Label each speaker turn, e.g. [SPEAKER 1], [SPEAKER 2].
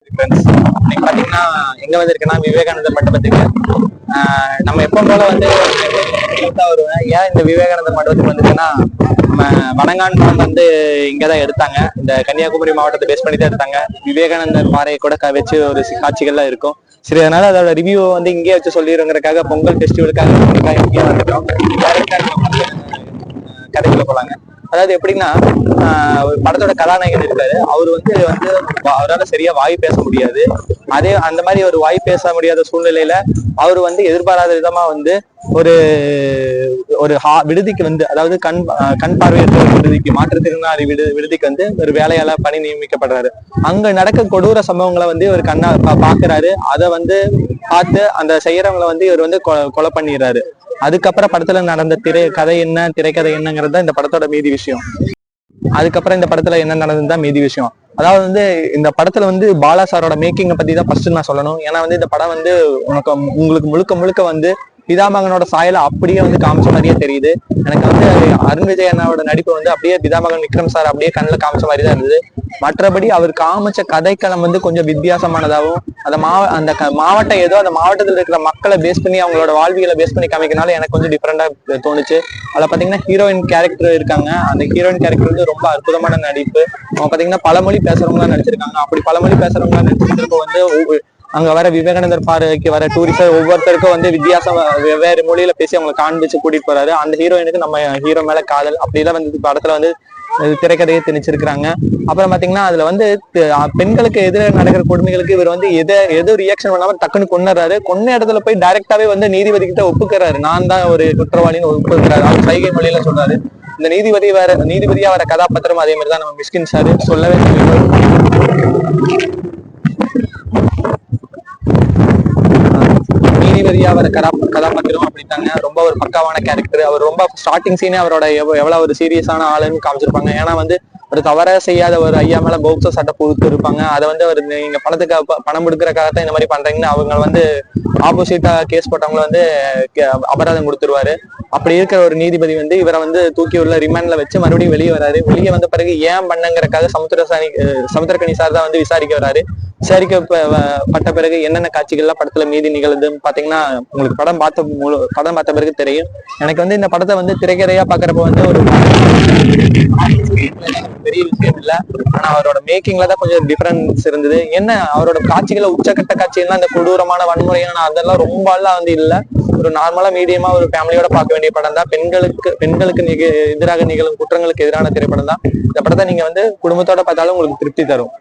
[SPEAKER 1] Friends, இன்னைக்கு பாத்தீங்கன்னா எங்க வந்திருக்குன்னா விவேகானந்தர் மண்டபத்துக்கு. நம்ம எப்போ போல வந்து வருவேன். ஏன் இந்த விவேகானந்தர் மண்டபத்துக்கு வந்திருக்குன்னா, நம்ம வடங்கான் வந்து இங்கதான் எடுத்தாங்க. இந்த கன்னியாகுமரி மாவட்டத்தை பேஸ் பண்ணி தான் எடுத்தாங்க. விவேகானந்தர் பாறையை கூட வச்சு ஒரு காட்சிகள்லாம் இருக்கும். சரி, அதனால அதோட ரிவ்யூ வந்து இங்கே வச்சு சொல்லிடுங்கிறதுக்காக பொங்கல் ஃபெஸ்டிவலுக்காக இங்கே வந்துட்டோம். கதைக்குள்ள போலாங்க. அதாவது எப்படின்னா, ஒரு படத்தோட கதாநாயகன் இருக்காரு. அவர் வந்து அவரால் சரியா வாய் பேச முடியாது. அந்த மாதிரி ஒரு வாய் பேச முடியாத சூழ்நிலையில அவர் வந்து எதிர்பாராத விதமா வந்து ஒரு ஒரு விடுதிக்கு வந்து, அதாவது கண் பார்வையற்ற விடுதிக்கு, மாற்றுத்திறனாளி விடுதிக்கு வந்து ஒரு வேலையால பணி நியமிக்கப்படுறாரு. அங்க நடக்க கொடூர சம்பவங்களை வந்து இவர் கண்ணா பாக்குறாரு. அதை வந்து பார்த்து அந்த செய்யறவங்களை வந்து இவர் வந்து கொலை பண்ணிடுறாரு. அதுக்கப்புறம் படத்துல நடந்த கதை என்ன, திரைக்கதை என்னங்கிறது தான் இந்த படத்தோட மீதி விஷயம். அதுக்கப்புறம் இந்த படத்துல என்ன நடந்ததுதான் மீதி விஷயம். அதாவது வந்து இந்த படத்துல வந்து பாலா சாரோட மேக்கிங்கை பத்தி தான் ஃபர்ஸ்ட் நான் சொல்லணும். ஏன்னா வந்து இந்த படம் வந்து உங்களுக்கு முழுக்க முழுக்க வந்து பிதாமகனோட சாயல அப்படியே வந்து காமிச்ச மாதிரியே தெரியுது. எனக்கு வந்து அருண் விஜய் அண்ணாவோட நடிப்பு வந்து அப்படியே பிதாமகன் விக்ரம் சார் அப்படியே கண்ணில் காமிச்ச மாதிரி தான் இருந்தது. மற்றபடி அவர் காமிச்ச கதைக்களம் வந்து கொஞ்சம் வித்தியாசமானதாகவும், அந்த மாவட்டம் ஏதோ அந்த மாவட்டத்தில் இருக்கிற மக்களை பேஸ் பண்ணி, அவங்களோட வாழ்வியலை பேஸ் பண்ணி காமிக்கனால எனக்கு கொஞ்சம் டிஃப்ரெண்டா தோணுச்சு. அதில் பாத்தீங்கன்னா ஹீரோயின் கேரக்டர் இருக்காங்க. அந்த ஹீரோயின் கேரக்டர் வந்து ரொம்ப அற்புதமான நடிப்பு. அவங்க பாத்தீங்கன்னா பலமொழி பேசுறவங்களா நடிச்சிருக்காங்க. அப்படி பலமொழி பேசுறவங்களா நடிச்சிருக்கிறப்ப வந்து அங்க வர விவேகானந்தர் பார்வைக்கு வர டூரிஸ்டர் ஒவ்வொருத்தருக்கும் வந்து வித்தியாசம் வெவ்வேறு மொழியில பேசி அவங்களை காண்பிச்சு கூட்டிட்டு போறாரு. அந்த ஹீரோயினுக்கு நம்ம ஹீரோ மேல காதல் அப்படிலாம் வந்து படத்துல வந்து திரைக்கதையை திணிச்சிருக்கிறாங்க. அப்புறம் பாத்தீங்கன்னா அதுல வந்து பெண்களுக்கு எதிராக நடக்கிற கொடுமைகளுக்கு இவர் வந்து எதோ ரியாக்ஷன் பண்ணாம டக்குன்னு கொண்டுறாரு. கொன்ன இடத்துல போய் டைரக்டாவே வந்து நீதிபதி கிட்ட ஒப்புக்கிறாரு. நான் தான் ஒரு குற்றவாளின்னு ஒப்புக்கிறாரு. அவர் சைகை மொழியில சொல்றாரு. இந்த நீதிபதியா வர கதாபாத்திரம் அதே மாதிரிதான் நம்ம மிஷ்கின் சாரு சொல்லவே நீதிபதியா வர கதாபாத்திரம் அப்படித்தாங்க. ரொம்ப ஒரு பக்காவான கேரக்டர். அவர் ரொம்ப ஸ்டார்டிங் சீனே அவரோட எவ்வளவு ஒரு சீரியஸான ஆளுன்னு காமிச்சிருப்பாங்க. ஏன்னா வந்து ஒரு தவற செய்யாத ஒரு ஐயா மேல போக்சோ சட்டை கொடுத்து இருப்பாங்க. அதை வந்து அவர் நீங்க பணம் கொடுக்கறக்காகத்தான் இந்த மாதிரி பண்றீங்கன்னு அவங்க வந்து ஆப்போசிட்டா கேஸ் போட்டவங்களை வந்து அபராதம் கொடுத்துருவாரு. அப்படி இருக்கிற ஒரு நீதிபதி வந்து இவரை வந்து தூக்கி உள்ள ரிமாண்ட்ல வச்சு மறுபடியும் வெளியே வராரு. வெளியே வந்த பிறகு ஏன் பண்ணங்கிறக்காக சமுத்திரக்கனி சார் தான் வந்து விசாரிக்க வராரு. விசாரிக்கப்பட்ட பிறகு என்னென்ன காட்சிகள்லாம் படத்துல மீதி நிகழுதுன்னு பாத்தீங்கன்னா உங்களுக்கு படம் பார்த்த பிறகு தெரியும். எனக்கு வந்து இந்த படத்தை வந்து திரைக்கதையா பாக்குறப்ப வந்து ஒரு பெரிய விஷயம் இல்ல. ஆனா அவரோட மேக்கிங்ல தான் கொஞ்சம் டிஃபரன்ஸ் இருந்தது. என்ன அவரோட காட்சிகளை உச்சக்கட்ட காட்சிகள்லாம் இந்த கொடூரமான வன்முறையான அதெல்லாம் ரொம்ப எல்லாம் வந்து இல்ல. ஒரு நார்மலா மீடியமா ஒரு ஃபேமிலியோட பார்க்க வேண்டிய படம் தான். பெண்களுக்கு எதிராக நிகழும் குற்றங்களுக்கு எதிரான திரைப்படம் தான். இந்த படத்தை நீங்க வந்து குடும்பத்தோட பார்த்தாலும் உங்களுக்கு திருப்தி தரும்.